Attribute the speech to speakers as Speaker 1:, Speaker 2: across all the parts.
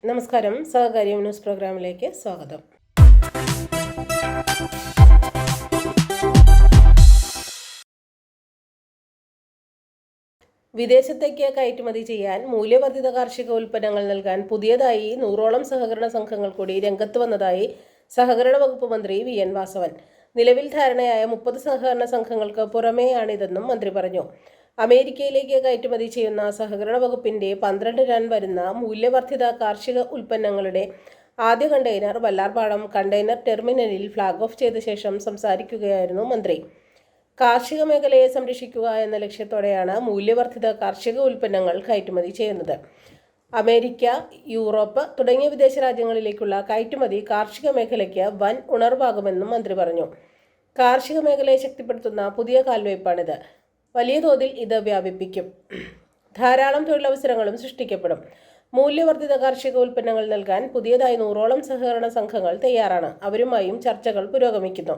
Speaker 1: നമസ്കാരം, സഹകാര്യം ന്യൂസ് പ്രോഗ്രാമിലേക്ക് സ്വാഗതം. വിദേശത്തേക്ക് കയറ്റുമതി ചെയ്യാൻ മൂല്യവർദ്ധിത കാർഷിക ഉൽപ്പന്നങ്ങൾ നൽകാൻ പുതിയതായി 100ഓളം സഹകരണ സംഘങ്ങൾ കൂടി രംഗത്ത് വന്നതായി സഹകരണ വകുപ്പ് മന്ത്രി വി.എൻ. വാസവൻ. നിലവിൽ ധാരണയായ 30 സഹകരണ സംഘങ്ങൾക്ക് പുറമെയാണിതെന്നും മന്ത്രി പറഞ്ഞു. അമേരിക്കയിലേക്ക് കയറ്റുമതി ചെയ്യുന്ന സഹകരണ വകുപ്പിന്റെ 12 ടൺ വരുന്ന മൂല്യവർദ്ധിത കാർഷിക ഉൽപ്പന്നങ്ങളുടെ ആദ്യ കണ്ടെയ്നർ വല്ലാർപാടം കണ്ടെയ്നർ ടെർമിനലിൽ ഫ്ളാഗ് ഓഫ് ചെയ്ത ശേഷം സംസാരിക്കുകയായിരുന്നു മന്ത്രി. കാർഷിക മേഖലയെ സംരക്ഷിക്കുക എന്ന ലക്ഷ്യത്തോടെയാണ് മൂല്യവർദ്ധിത കാർഷിക ഉൽപ്പന്നങ്ങൾ കയറ്റുമതി ചെയ്യുന്നത്. അമേരിക്ക, യൂറോപ്പ് തുടങ്ങിയ വിദേശ രാജ്യങ്ങളിലേക്കുള്ള കയറ്റുമതി കാർഷിക മേഖലയ്ക്ക് വൻ ഉണർവാകുമെന്നും മന്ത്രി പറഞ്ഞു. കാർഷിക മേഖലയെ ശക്തിപ്പെടുത്തുന്ന പുതിയ കാൽവയ്പാണിത്. വലിയ തോതിൽ ഇത് വ്യാപിപ്പിക്കും. ധാരാളം തൊഴിലവസരങ്ങളും സൃഷ്ടിക്കപ്പെടും. മൂല്യവർദ്ധിത കാർഷിക ഉൽപ്പന്നങ്ങൾ നൽകാൻ പുതിയതായി 100ഓളം സഹകരണ സംഘങ്ങൾ തയ്യാറാണ്. അവരുമായും ചർച്ചകൾ പുരോഗമിക്കുന്നു.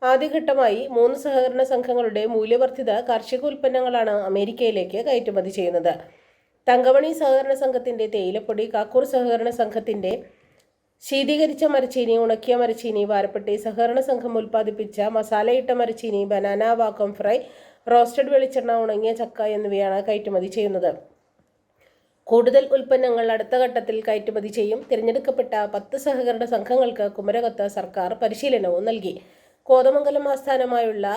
Speaker 1: ആദ്യഘട്ടമായി 3 സഹകരണ സംഘങ്ങളുടെ മൂല്യവർദ്ധിത കാർഷിക ഉൽപ്പന്നങ്ങളാണ് അമേരിക്കയിലേക്ക് കയറ്റുമതി ചെയ്യുന്നത്. തങ്കമണി സഹകരണ സംഘത്തിന്റെ തേയിലപ്പൊടി, കാക്കൂർ സഹകരണ സംഘത്തിന്റെ ശീതീകരിച്ച മരച്ചീനി, ഉണക്കിയ മരച്ചീനി, വാരപ്പെട്ടി സഹകരണ സംഘം ഉൽപ്പാദിപ്പിച്ച മസാലയിട്ട മരച്ചീനി, ബനാന, വാക്കം ഫ്രൈ, റോസ്റ്റഡ് വെളിച്ചെണ്ണ, ഉണങ്ങിയ ചക്ക എന്നിവയാണ് കയറ്റുമതി ചെയ്യുന്നത്. കൂടുതൽ ഉൽപ്പന്നങ്ങൾ അടുത്ത ഘട്ടത്തിൽ കയറ്റുമതി ചെയ്യും. തിരഞ്ഞെടുക്കപ്പെട്ട 10 സഹകരണ സംഘങ്ങൾക്ക് കുമരകത്ത് സർക്കാർ പരിശീലനവും നൽകി. കോതമംഗലം ആസ്ഥാനമായുള്ള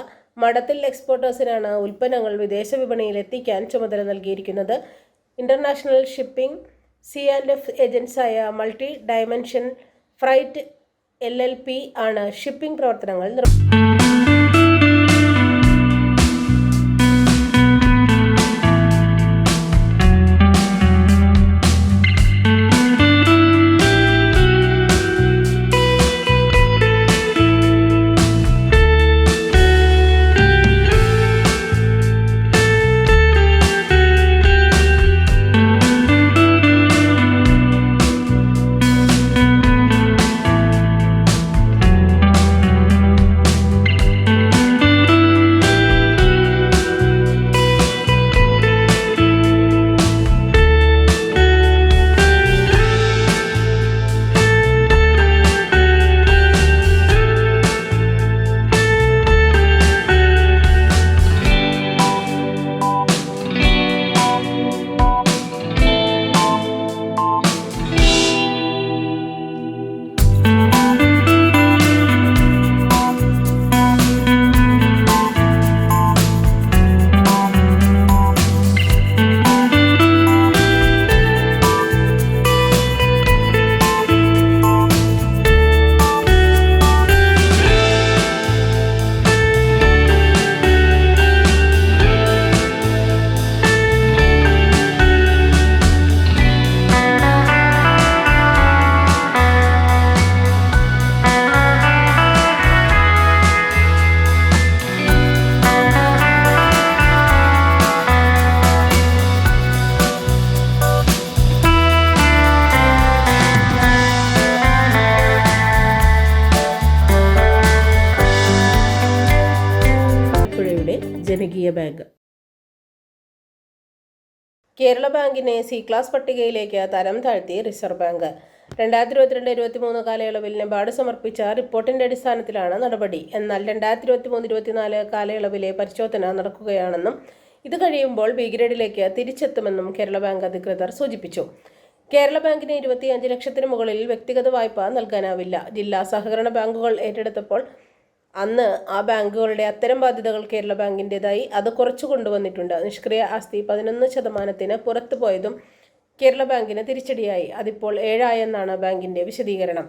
Speaker 1: മഠത്തിൽ എക്സ്പോർട്ടേഴ്സിനാണ് ഉൽപ്പന്നങ്ങൾ വിദേശ വിപണിയിൽ എത്തിക്കാൻ ചുമതല നൽകിയിരിക്കുന്നത്. ഇന്റർനാഷണൽ ഷിപ്പിംഗ് C&F ഏജൻസായ മൾട്ടി ഡയമെൻഷൻ ഫ്രൈറ്റ് LLP ആണ് ഷിപ്പിംഗ് പ്രവർത്തനങ്ങൾ നിർവഹിക്കുന്നത്. ജനകീയ ബാങ്ക്. കേരള ബാങ്കിനെ C ക്ലാസ് പട്ടികയിലേക്ക് തരം താഴ്ത്തി റിസർവ് ബാങ്ക്. 2022-23 കാലയളവിൽ നബാർഡ് സമർപ്പിച്ച റിപ്പോർട്ടിന്റെ അടിസ്ഥാനത്തിലാണ് നടപടി. എന്നാൽ 2023-24 കാലയളവിലെ പരിശോധന നടക്കുകയാണെന്നും ഇത് കഴിയുമ്പോൾ B ഗ്രേഡിലേക്ക് തിരിച്ചെത്തുമെന്നും കേരള ബാങ്ക് അധികൃതർ സൂചിപ്പിച്ചു. കേരള ബാങ്കിന് 25 ലക്ഷത്തിന് മുകളിൽ വ്യക്തിഗത വായ്പ നൽകാനാവില്ല. ജില്ലാ സഹകരണ ബാങ്കുകൾ ഏറ്റെടുത്തപ്പോൾ അന്ന് ആ ബാങ്കുകളുടെ അത്തരം ബാധ്യതകൾ കേരള ബാങ്കിൻ്റെതായി അത് കുറച്ചു കൊണ്ടുവന്നിട്ടുണ്ട്. നിഷ്ക്രിയ ആസ്തി 11% പുറത്തു പോയതും കേരള ബാങ്കിന് തിരിച്ചടിയായി. അതിപ്പോൾ 7 ബാങ്കിന്റെ വിശദീകരണം.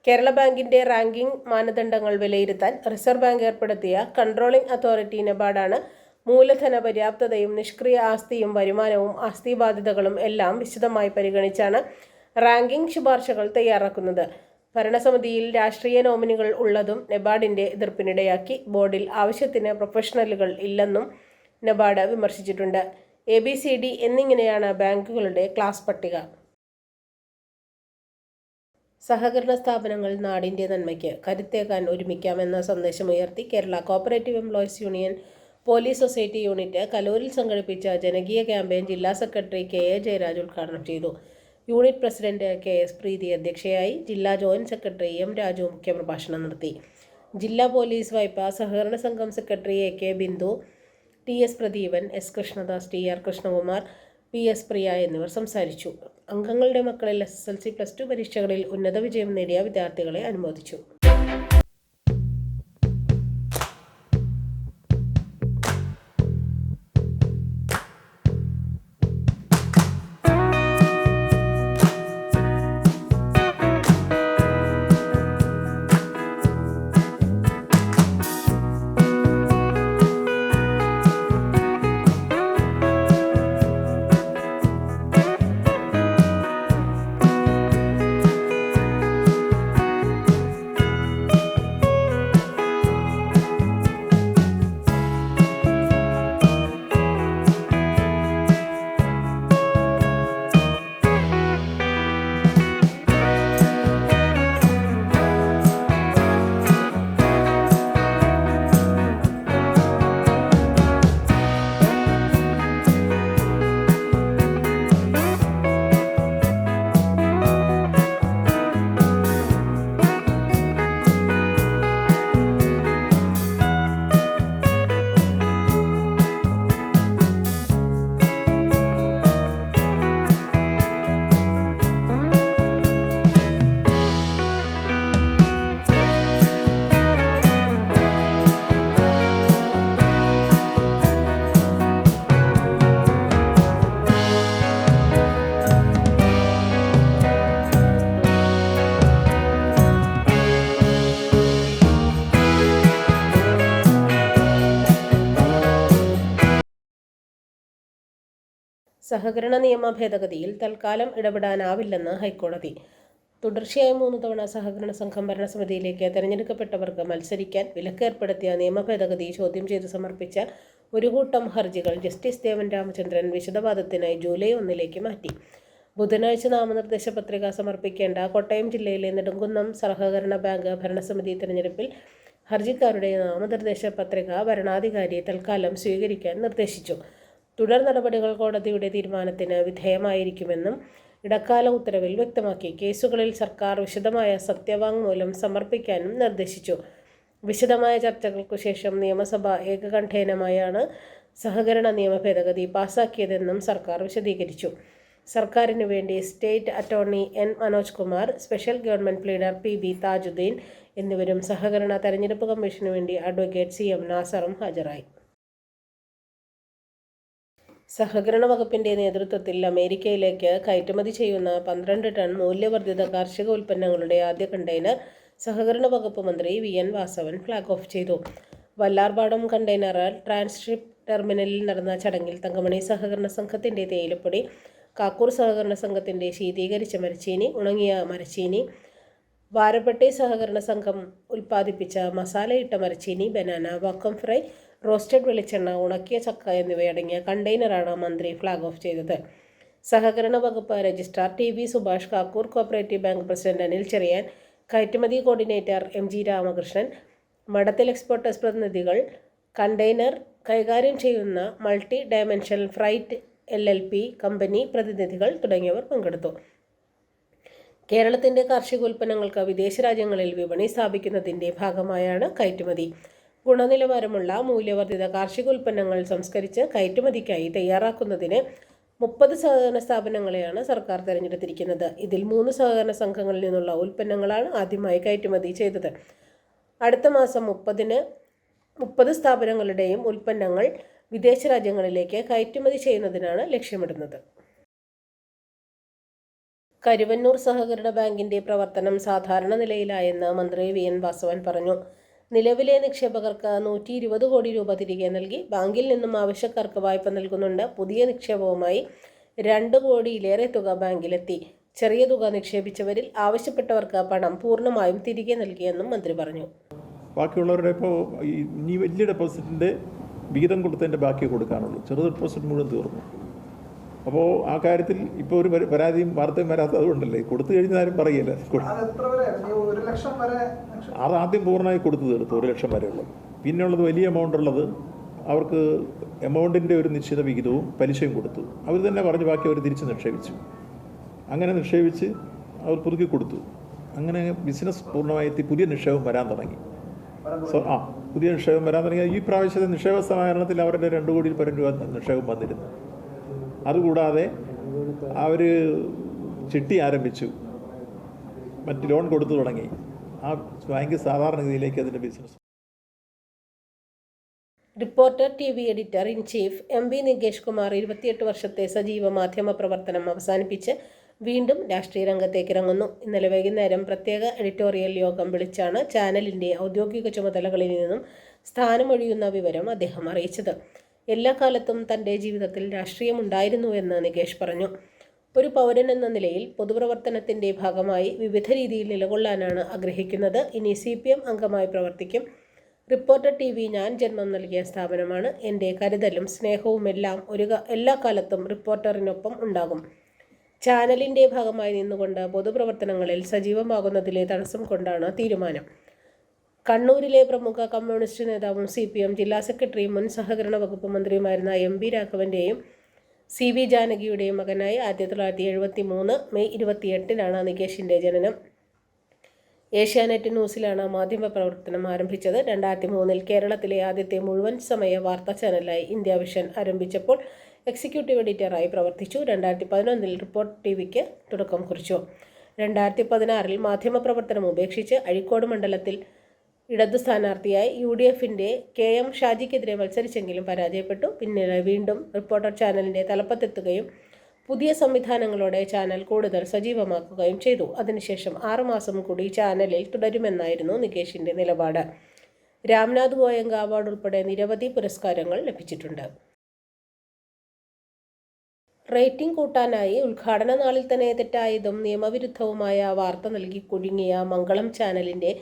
Speaker 1: കേരള ബാങ്കിന്റെ റാങ്കിംഗ് മാനദണ്ഡങ്ങൾ വിലയിരുത്താൻ റിസർവ് ബാങ്ക് ഏർപ്പെടുത്തിയ കൺട്രോളിംഗ് അതോറിറ്റി നബാർഡാണ് മൂലധന പര്യാപ്തതയും നിഷ്ക്രിയ ആസ്തിയും വരുമാനവും ആസ്തി ബാധ്യതകളും എല്ലാം വിശദമായി പരിഗണിച്ചാണ് റാങ്കിംഗ് ശുപാർശകൾ തയ്യാറാക്കുന്നത്. ഭരണസമിതിയിൽ രാഷ്ട്രീയ നോമിനികൾ ഉള്ളതും നബാർഡിന്റെ എതിർപ്പിനിടയാക്കി. ബോർഡിൽ ആവശ്യത്തിന് പ്രൊഫഷണലുകൾ ഇല്ലെന്നും നബാർഡ് വിമർശിച്ചിട്ടുണ്ട്. ABCD എന്നിങ്ങനെയാണ് ബാങ്കുകളുടെ ക്ലാസ് പട്ടിക. സഹകരണ സ്ഥാപനങ്ങൾ നാടിന്റെ നന്മയ്ക്ക് കരുത്തേകാൻ ഒരുമിക്കാമെന്ന സന്ദേശമുയർത്തി Kerala cooperative employees union police society unit കലൂരിൽ സംഘടിപ്പിച്ച ജനകീയ ക്യാമ്പയിൻ ജില്ലാ സെക്രട്ടറി KA ജയരാജ് ഉദ്ഘാടനം ചെയ്തു. യൂണിറ്റ് പ്രസിഡന്റ് KS പ്രീതി അധ്യക്ഷയായി. ജില്ലാ ജോയിന്റ് സെക്രട്ടറി M രാജു മുഖ്യപ്രഭാഷണം നടത്തി. ജില്ലാ പോലീസ് വായ്പാ സഹകരണ സംഘം secretary AK Bindu, TS Pradeepan, S Krishnadas, TR Krishnakumar, PS പ്രിയ എന്നിവർ സംസാരിച്ചു. അംഗങ്ങളുടെ മക്കളിൽ SSLC, +2 പരീക്ഷകളിൽ ഉന്നത വിജയം നേടിയ വിദ്യാർത്ഥികളെ അനുമോദിച്ചു. സഹകരണ നിയമ ഭേദഗതിയിൽ തൽക്കാലം ഇടപെടാനാവില്ലെന്ന് ഹൈക്കോടതി. തുടർച്ചയായി 3 തവണ സഹകരണ സംഘം ഭരണസമിതിയിലേക്ക് തെരഞ്ഞെടുക്കപ്പെട്ടവർക്ക് മത്സരിക്കാൻ വിലക്കേർപ്പെടുത്തിയ നിയമ ഭേദഗതി ചോദ്യം ചെയ്ത് സമർപ്പിച്ച ഒരു കൂട്ടം ഹർജികൾ ജസ്റ്റിസ് ദേവൻ രാമചന്ദ്രൻ വിശദവാദത്തിനായി ജൂലൈ 1 മാറ്റി. ബുധനാഴ്ച നാമനിർദ്ദേശ പത്രിക സമർപ്പിക്കേണ്ട കോട്ടയം ജില്ലയിലെ നെടുങ്കുന്നം സഹകരണ ബാങ്ക് ഭരണസമിതി തെരഞ്ഞെടുപ്പിൽ ഹർജിക്കാരുടെ നാമനിർദ്ദേശ പത്രിക വരണാധികാരി തൽക്കാലം സ്വീകരിക്കാൻ നിർദ്ദേശിച്ചു. തുടർ നടപടികൾ കോടതിയുടെ തീരുമാനത്തിന് വിധേയമായിരിക്കുമെന്നും ഇടക്കാല ഉത്തരവിൽ വ്യക്തമാക്കി. കേസുകളിൽ സർക്കാർ വിശദമായ സത്യവാങ്മൂലം സമർപ്പിക്കാനും നിർദ്ദേശിച്ചു. വിശദമായ ചർച്ചകൾക്കു ശേഷം നിയമസഭ ഏകകണ്ഠേനമായാണ് സഹകരണ നിയമ ഭേദഗതി പാസാക്കിയതെന്നും സർക്കാർ വിശദീകരിച്ചു. സർക്കാരിനു വേണ്ടി state attorney N Manoj Kumar, special government pleader PB Thajudheen എന്നിവരും സഹകരണ തെരഞ്ഞെടുപ്പ് കമ്മീഷനു വേണ്ടി അഡ്വക്കേറ്റ് CM നാസറും ഹാജരായി. സഹകരണ വകുപ്പിന്റെ നേതൃത്വത്തിൽ അമേരിക്കയിലേക്ക് കയറ്റുമതി ചെയ്യുന്ന 12 ടൺ മൂല്യവർദ്ധിത കാർഷിക ഉൽപ്പന്നങ്ങളുടെ ആദ്യ കണ്ടെയ്നർ സഹകരണ വകുപ്പ് മന്ത്രി VN വാസവൻ ഫ്ലാഗ് ഓഫ് ചെയ്തു. വല്ലാർപാടം കണ്ടെയ്നർ ട്രാൻസ്ഷിപ്പ് ടെർമിനലിൽ നടന്ന ചടങ്ങിൽ തങ്കമണി സഹകരണ സംഘത്തിന്റെ തേയിലപ്പൊടി, കാക്കൂർ സഹകരണ സംഘത്തിന്റെ ശീതീകരിച്ച മരച്ചീനി, ഉണങ്ങിയ മരച്ചീനി, വാരപ്പെട്ടി സഹകരണ സംഘം ഉൽപ്പാദിപ്പിച്ച മസാലയിട്ട മരച്ചീനി, ബനാന, വാക്കം ഫ്രൈ, റോസ്റ്റഡ് വെളിച്ചെണ്ണ, ഉണക്കിയ ചക്ക എന്നിവയടങ്ങിയ കണ്ടെയ്നറാണ് മന്ത്രി ഫ്ലാഗ് ഓഫ് ചെയ്തത്. സഹകരണ വകുപ്പ് registrar TB Subhash, Kakkur cooperative bank president Anil Cheriyan, കയറ്റുമതി കോർഡിനേറ്റർ MG രാമകൃഷ്ണൻ, മഠത്തിൽ എക്സ്പോർട്ടേഴ്സ് പ്രതിനിധികൾ, കണ്ടെയ്നർ കൈകാര്യം ചെയ്യുന്ന multi dimensional freight LLP company പ്രതിനിധികൾ തുടങ്ങിയവർ പങ്കെടുത്തു. കേരളത്തിന്റെ കാർഷികോൽപ്പന്നങ്ങൾക്ക് വിദേശ രാജ്യങ്ങളിൽ വിപണി സ്ഥാപിക്കുന്നതിന്റെ ഭാഗമായാണ് കയറ്റുമതി. ഗുണനിലവാരമുള്ള മൂല്യവർദ്ധിത കാർഷികോൽപ്പന്നങ്ങൾ സംസ്കരിച്ച് കയറ്റുമതിക്കായി തയ്യാറാക്കുന്നതിന് 30 സഹകരണ സ്ഥാപനങ്ങളെയാണ് സർക്കാർ തിരഞ്ഞെടുത്തിരിക്കുന്നത്. ഇതിൽ 3 സഹകരണ സംഘങ്ങളിൽ നിന്നുള്ള ഉൽപ്പന്നങ്ങളാണ് ആദ്യമായി കയറ്റുമതി ചെയ്തത്. അടുത്ത മാസം 30 സ്ഥാപനങ്ങളുടെയും ഉൽപ്പന്നങ്ങൾ വിദേശ രാജ്യങ്ങളിലേക്ക് കയറ്റുമതി ചെയ്യുന്നതിനാണ് ലക്ഷ്യമിടുന്നത്. കരുവന്നൂർ സഹകരണ ബാങ്കിന്റെ പ്രവർത്തനം സാധാരണ നിലയിലായെന്ന് മന്ത്രി VN വാസവൻ പറഞ്ഞു. നിലവിലെ നിക്ഷേപകർക്ക് 120 കോടി രൂപ തിരികെ നൽകി. ബാങ്കിൽ നിന്നും ആവശ്യക്കാർക്ക് വായ്പ നൽകുന്നുണ്ട്. പുതിയ നിക്ഷേപവുമായി 2 കോടിയിലേറെ തുക ബാങ്കിലെത്തി. ചെറിയ തുക നിക്ഷേപിച്ചവരിൽ ആവശ്യപ്പെട്ടവർക്ക് പണം പൂർണ്ണമായും തിരികെ നൽകിയെന്നും മന്ത്രി പറഞ്ഞു.
Speaker 2: ബാക്കിയുള്ളവരുടെ ഇപ്പോൾ ഇനി വലിയ ഡെപ്പോസിറ്റിൻ്റെ വിഹിതം കൊടുത്തതിൻ്റെ ബാക്കി കൊടുക്കാനുള്ളൂ. ചെറു ഡെപ്പോസിറ്റ് മുഴുവൻ തീർന്നു. അപ്പോൾ ആ കാര്യത്തിൽ ഇപ്പോൾ ഒരു പരാതിയും വാർത്തയും വരാത്തത് അതുകൊണ്ടല്ലേ. കൊടുത്തു കഴിഞ്ഞാലും പറയില്ല. അത് ആദ്യം പൂർണ്ണമായി കൊടുത്തു തീർത്തു, 1 ലക്ഷം വരെയുള്ളത്. പിന്നെ ഉള്ളത് വലിയ എമൗണ്ട് ഉള്ളത് അവർക്ക് എമൗണ്ടിൻ്റെ ഒരു നിശ്ചിത വിഹിതവും പലിശയും കൊടുത്തു. അവർ തന്നെ പറഞ്ഞ് ബാക്കി അവർ തിരിച്ച് നിക്ഷേപിച്ചു. അങ്ങനെ നിക്ഷേപിച്ച് അവർ പുതുക്കി കൊടുത്തു. അങ്ങനെ ബിസിനസ് പൂർണ്ണമായി പുതിയ നിക്ഷേപം വരാൻ തുടങ്ങി. പുതിയ നിക്ഷേപം വരാൻ തുടങ്ങി. ഈ പ്രാവശ്യത്തെ നിക്ഷേപ സമാഹരണത്തിൽ അവരുടെ 2 കോടിയിൽ പരം രൂപ നിക്ഷേപം വന്നിരുന്നു. അതുകൂടാതെ അവർ ചിട്ടി ആരംഭിച്ചു, മറ്റ് ലോൺ കൊടുത്തു തുടങ്ങി. ആ ബാങ്ക് സാധാരണഗതിയിലേക്ക് അതിൻ്റെ business.
Speaker 1: Reporter TV editor in chief MB Nikesh Kumar 28 വർഷത്തെ സജീവ മാധ്യമ പ്രവർത്തനം അവസാനിപ്പിച്ച് വീണ്ടും രാഷ്ട്രീയ രംഗത്തേക്ക് ഇറങ്ങുന്നു. ഇന്നലെ വൈകുന്നേരം പ്രത്യേക എഡിറ്റോറിയൽ യോഗം വിളിച്ചാണ് ചാനലിൻ്റെ ഔദ്യോഗിക ചുമതലകളിൽ നിന്നും സ്ഥാനമൊഴിയുന്ന വിവരം അദ്ദേഹം അറിയിച്ചത്. എല്ലാ കാലത്തും തൻ്റെ ജീവിതത്തിൽ രാഷ്ട്രീയമുണ്ടായിരുന്നുവെന്ന് നികേഷ് പറഞ്ഞു. ഒരു പൗരൻ എന്ന നിലയിൽ പൊതുപ്രവർത്തനത്തിൻ്റെ ഭാഗമായി വിവിധ രീതിയിൽ നിലകൊള്ളാനാണ് ആഗ്രഹിക്കുന്നത്. ഇനി CPM അംഗമായി പ്രവർത്തിക്കും. റിപ്പോർട്ടർ TV ഞാൻ ജന്മം നൽകിയ സ്ഥാപനമാണ്. എൻ്റെ കരുതലും സ്നേഹവും എല്ലാ കാലത്തും റിപ്പോർട്ടറിനൊപ്പം ഉണ്ടാകും. ചാനലിൻ്റെ ഭാഗമായി നിന്നുകൊണ്ട് പൊതുപ്രവർത്തനങ്ങളിൽ സജീവമാകുന്നതിലെ തടസ്സം കൊണ്ടാണ് തീരുമാനം. കണ്ണൂരിലെ പ്രമുഖ കമ്മ്യൂണിസ്റ്റ് നേതാവും CPM ജില്ലാ സെക്രട്ടറിയും മുൻ സഹകരണ വകുപ്പ് മന്ത്രിയുമായിരുന്ന MB രാഘവൻ്റെയും CV ജാനകിയുടെയും മകനായി 1973 മെയ് 28 നികേഷിൻ്റെ ജനനം. ഏഷ്യാനെറ്റ് ന്യൂസിലാണ് മാധ്യമപ്രവർത്തനം ആരംഭിച്ചത്. 2003 കേരളത്തിലെ ആദ്യത്തെ മുഴുവൻ സമയ വാർത്താ ചാനലായി ഇന്ത്യ വിഷൻ ആരംഭിച്ചപ്പോൾ എക്സിക്യൂട്ടീവ് എഡിറ്ററായി പ്രവർത്തിച്ചു. 2011 റിപ്പോർട്ടർ TVക്ക് തുടക്കം കുറിച്ചു. 2016 മാധ്യമപ്രവർത്തനം ഉപേക്ഷിച്ച് അഴീക്കോട് മണ്ഡലത്തിൽ ഇടതു സ്ഥാനാർത്ഥിയായി UDFൻ്റെ KM ഷാജിക്കെതിരെ മത്സരിച്ചെങ്കിലും പരാജയപ്പെട്ടു. പിന്നീട് വീണ്ടും റിപ്പോർട്ടർ ചാനലിൻ്റെ തലപ്പത്തെത്തുകയും പുതിയ സംവിധാനങ്ങളോടെ ചാനൽ കൂടുതൽ സജീവമാക്കുകയും ചെയ്തു. അതിനുശേഷം 6 മാസം കൂടി ചാനലിൽ തുടരുമെന്നായിരുന്നു നികേഷിൻ്റെ നിലപാട്. രാംനാഥ് ഗോയങ്ക അവാർഡ് ഉൾപ്പെടെ നിരവധി പുരസ്കാരങ്ങൾ ലഭിച്ചിട്ടുണ്ട്. റേറ്റിംഗ് കൂട്ടാനായി ഉദ്ഘാടന നാളിൽ തന്നെ തെറ്റായതും നിയമവിരുദ്ധവുമായ വാർത്ത നൽകി കുടുങ്ങിയ മംഗളം ചാനലിൻ്റെ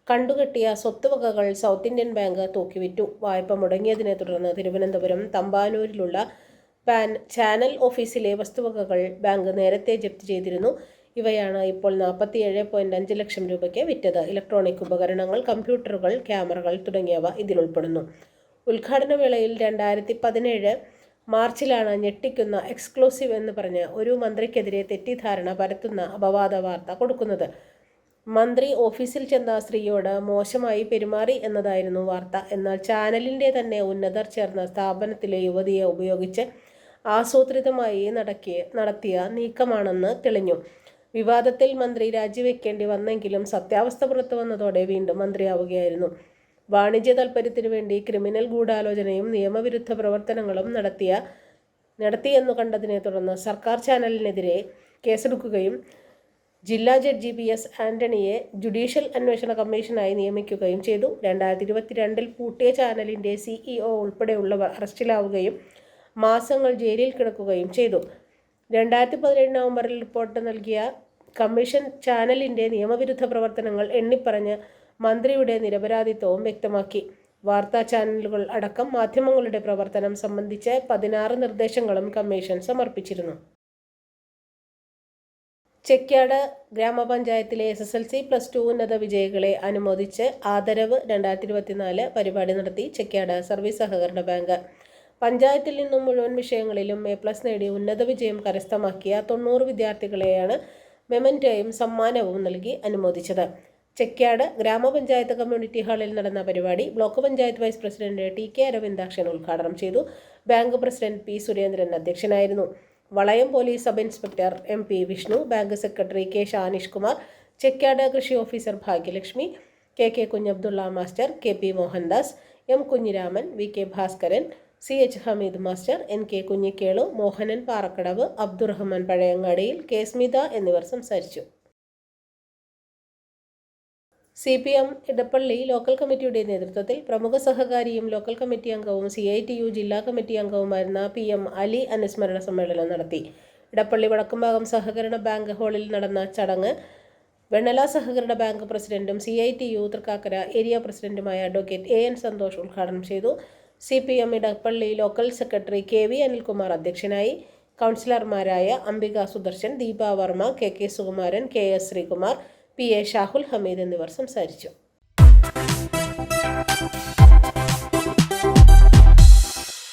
Speaker 1: കണ്ടുകെട്ടിയ സ്വത്തുവകകൾ സൗത്ത് ഇന്ത്യൻ ബാങ്ക് തൂക്കിവിറ്റു. വായ്പ മുടങ്ങിയതിനെ തുടർന്ന് തിരുവനന്തപുരം തമ്പാനൂരിലുള്ള ചാനൽ ഓഫീസിലെ വസ്തുവകകൾ ബാങ്ക് നേരത്തെ ജപ്തി ചെയ്തിരുന്നു. ഇവയാണ് ഇപ്പോൾ 47.5 ലക്ഷം രൂപയ്ക്ക് വിറ്റത്. ഇലക്ട്രോണിക് ഉപകരണങ്ങൾ, കമ്പ്യൂട്ടറുകൾ, ക്യാമറകൾ തുടങ്ങിയവ ഇതിലുൾപ്പെടുന്നു. ഉദ്ഘാടന വേളയിൽ 2017 മാർച്ചിലാണ് ഞെട്ടിക്കുന്ന എക്സ്ക്ലൂസീവ് എന്ന് പറഞ്ഞ് ഒരു മന്ത്രിക്കെതിരെ തെറ്റിദ്ധാരണ പരത്തുന്ന അപവാദ വാർത്ത കൊടുക്കുന്നത്. മന്ത്രി ഓഫീസിൽ ചെന്ന സ്ത്രീയോട് മോശമായി പെരുമാറി എന്നതായിരുന്നു വാർത്ത. എന്നാൽ ചാനലിൻ്റെ തന്നെ ഉന്നതർ ചേർന്ന സ്ഥാപനത്തിലെ യുവതിയെ ഉപയോഗിച്ച് ആസൂത്രിതമായി നടത്തിയ നീക്കമാണെന്ന് തെളിഞ്ഞു. വിവാദത്തിൽ മന്ത്രി രാജിവെക്കേണ്ടി വന്നെങ്കിലും സത്യാവസ്ഥ പുറത്തു വന്നതോടെ വീണ്ടും മന്ത്രിയാവുകയായിരുന്നു. വാണിജ്യ താൽപ്പര്യത്തിനു വേണ്ടി ക്രിമിനൽ ഗൂഢാലോചനയും നിയമവിരുദ്ധ പ്രവർത്തനങ്ങളും നടത്തിയെന്നു കണ്ടതിനെ തുടർന്ന് സർക്കാർ ചാനലിനെതിരെ കേസെടുക്കുകയും ജില്ലാ ജഡ്ജി PS ആൻ്റണിയെ ജുഡീഷ്യൽ അന്വേഷണ കമ്മീഷനായി നിയമിക്കുകയും ചെയ്തു. 2022 പൂട്ടിയ ചാനലിൻ്റെ CEO ഉൾപ്പെടെയുള്ളവർ അറസ്റ്റിലാവുകയും മാസങ്ങൾ ജയിലിൽ കിടക്കുകയും ചെയ്തു. 2017 നവംബറിൽ റിപ്പോർട്ട് നൽകിയ കമ്മീഷൻ ചാനലിൻ്റെ നിയമവിരുദ്ധ പ്രവർത്തനങ്ങൾ എണ്ണിപ്പറഞ്ഞ് മന്ത്രിയുടെ നിരപരാധിത്വവും വ്യക്തമാക്കി. വാർത്താ ചാനലുകൾ അടക്കം മാധ്യമങ്ങളുടെ പ്രവർത്തനം സംബന്ധിച്ച് 16 നിർദ്ദേശങ്ങളും കമ്മീഷൻ സമർപ്പിച്ചിരുന്നു. ചെക്യാട് ഗ്രാമപഞ്ചായത്തിലെ SSLC+2 ഉന്നത വിജയികളെ അനുമോദിച്ച് ആദരവ് 2024 പരിപാടി നടത്തി ചെക്യാട് സർവീസ് സഹകരണ ബാങ്ക്. പഞ്ചായത്തിൽ നിന്നും മുഴുവൻ വിഷയങ്ങളിലും A+ നേടി ഉന്നത വിജയം കരസ്ഥമാക്കിയ 90 വിദ്യാർത്ഥികളെയാണ് മെമൻറ്റോയും സമ്മാനവും നൽകി അനുമോദിച്ചത്. ചെക്യാട് ഗ്രാമപഞ്ചായത്ത് കമ്മ്യൂണിറ്റി ഹാളിൽ നടന്ന പരിപാടി block panchayat vice president TK Aravindakshan ഉദ്ഘാടനം ചെയ്തു. ബാങ്ക് പ്രസിഡന്റ് P സുരേന്ദ്രൻ അധ്യക്ഷനായിരുന്നു. Valayam police sub inspector MP Vishnu, bank secretary K Shanish Kumar, Chekkiad കൃഷി officer Bhagyalakshmi, KK Kunhabdulla master, KP Mohandas, M Kunhiraman, VK Bhaskaran, CH Hameed master, NK Kunhikelu, Mohanan Parakkadavu, Abdurahman പഴയങ്ങാടിയിൽ, K സ്മിത എന്നിവർ സംസാരിച്ചു. CPM ഇടപ്പള്ളി ലോക്കൽ കമ്മിറ്റിയുടെ നേതൃത്വത്തിൽ പ്രമുഖ സഹകാരിയും ലോക്കൽ കമ്മിറ്റി അംഗവും CITU ജില്ലാ കമ്മിറ്റി അംഗവുമായിരുന്ന PM അലി അനുസ്മരണ സമ്മേളനം നടത്തി. ഇടപ്പള്ളി വടക്കുംഭാഗം സഹകരണ ബാങ്ക് ഹാളിൽ നടന്ന ചടങ്ങ് വെണ്ണല സഹകരണ ബാങ്ക് പ്രസിഡന്റും CITU തൃക്കാക്കര ഏരിയ പ്രസിഡന്റുമായ അഡ്വക്കേറ്റ് AN സന്തോഷ് ഉദ്ഘാടനം ചെയ്തു. CPM Edappally local secretary KV Anilkumar അധ്യക്ഷനായി. കൗൺസിലർമാരായ Ambika Sudarshan, Deepa Varma, KK Sukumaran, KS Sreekumar, PA Shahul Hameed എന്നിവർ സംസാരിച്ചു.